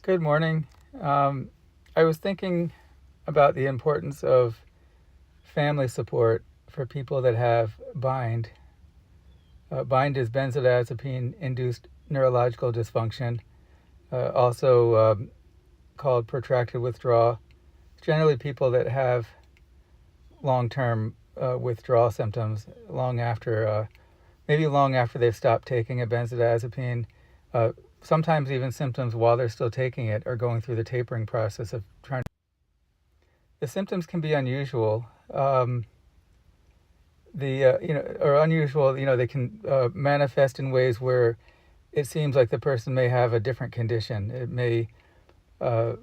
Good morning. I was thinking about the importance of family support for people that have bind. Bind is benzodiazepine induced neurological dysfunction, also called protracted withdrawal. Generally, people that have long term withdrawal symptoms maybe long after they've stopped taking a benzodiazepine. Uh, Sometimes even symptoms while they're still taking it or going through the tapering process of trying. The symptoms can be unusual. Or unusual. They can manifest in ways where it seems like the person may have a different condition. It may, uh,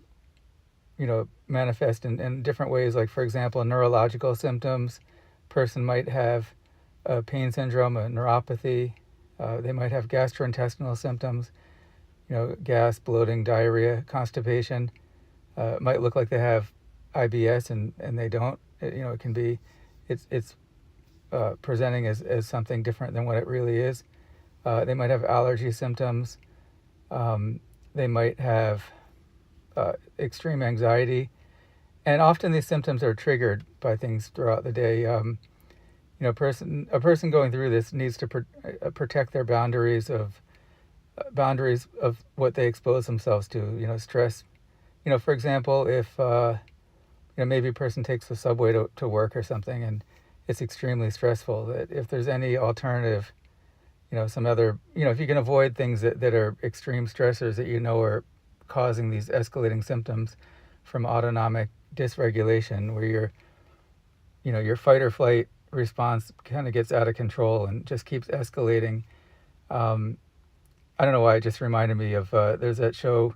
manifest in different ways. Like, for example, neurological symptoms. Person might have a pain syndrome, a neuropathy. They might have gastrointestinal symptoms. Gas, bloating, diarrhea, constipation. It might look like they have IBS and they don't. It can be, it's presenting as something different than what it really is. They might have allergy symptoms. They might have extreme anxiety. And often these symptoms are triggered by things throughout the day. A person going through this needs to protect their boundaries of what they expose themselves to. Stress. For example, if maybe a person takes the subway to work or something, and it's extremely stressful. That if there's any alternative, some other, if you can avoid things that are extreme stressors that are causing these escalating symptoms from autonomic dysregulation, where your fight or flight response kind of gets out of control and just keeps escalating. I don't know why it just reminded me of there's that show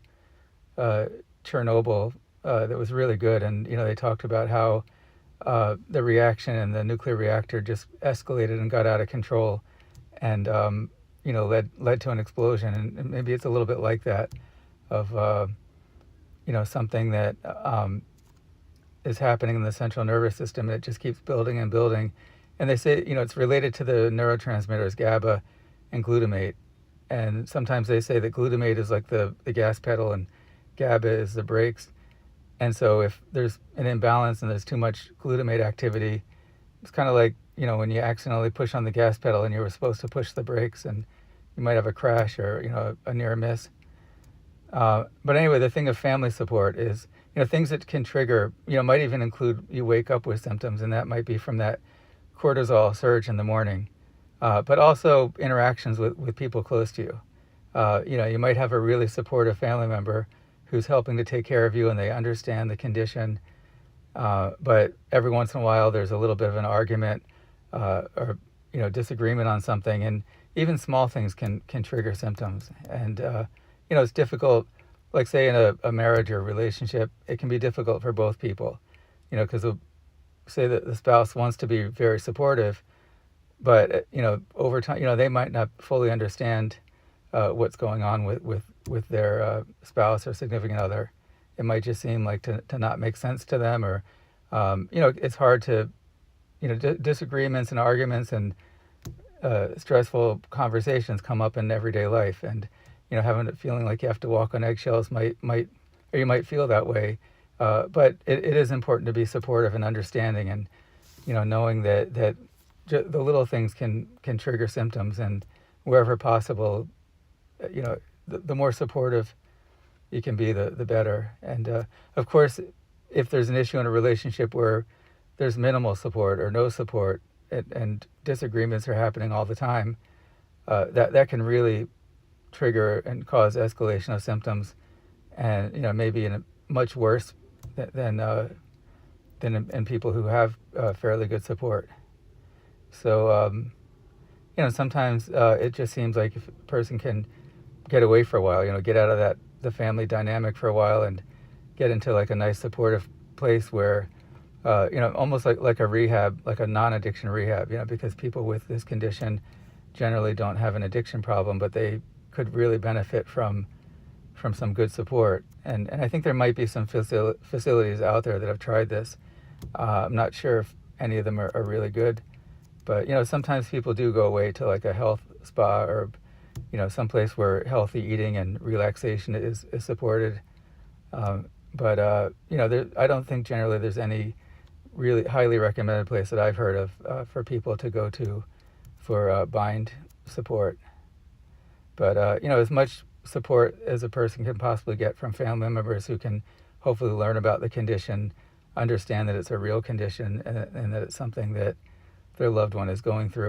Chernobyl that was really good, and they talked about how the reaction in the nuclear reactor just escalated and got out of control, and led to an explosion. And maybe it's a little bit like that, of something that is happening in the central nervous system. It just keeps building and building, and they say it's related to the neurotransmitters GABA and glutamate. And sometimes they say that glutamate is like the gas pedal and GABA is the brakes. And so if there's an imbalance and there's too much glutamate activity, it's kind of like, when you accidentally push on the gas pedal and you were supposed to push the brakes, and you might have a crash or, a near miss. But anyway, the thing of family support is, things that can trigger, might even include you wake up with symptoms, and that might be from that cortisol surge in the morning. But also interactions with people close to you. You might have a really supportive family member who's helping to take care of you, and they understand the condition. But every once in a while, there's a little bit of an argument or disagreement on something, and even small things can trigger symptoms. And it's difficult. Like, say, in a marriage or relationship, it can be difficult for both people. Because say that the spouse wants to be very supportive, but over time, they might not fully understand what's going on with their spouse or significant other. It might just seem like to not make sense to them, or it's hard to, disagreements and arguments and stressful conversations come up in everyday life, and having it feeling like you have to walk on eggshells might or you might feel that way. But it is important to be supportive and understanding, and knowing that the little things can trigger symptoms, and wherever possible, the more supportive you can be, the better. And of course, if there's an issue in a relationship where there's minimal support or no support, and disagreements are happening all the time, that can really trigger and cause escalation of symptoms, and maybe in a much worse than in people who have fairly good support. So, sometimes it just seems like if a person can get away for a while, get out of the family dynamic for a while, and get into like a nice supportive place where, almost like a rehab, like a non-addiction rehab, because people with this condition generally don't have an addiction problem, but they could really benefit from some good support. And I think there might be some facilities out there that have tried this. I'm not sure if any of them are really good. But, sometimes people do go away to like a health spa, or, someplace where healthy eating and relaxation is supported. But I don't think generally there's any really highly recommended place that I've heard of for people to go to for bind support. But as much support as a person can possibly get from family members who can hopefully learn about the condition, understand that it's a real condition, and that it's something that their loved one is going through.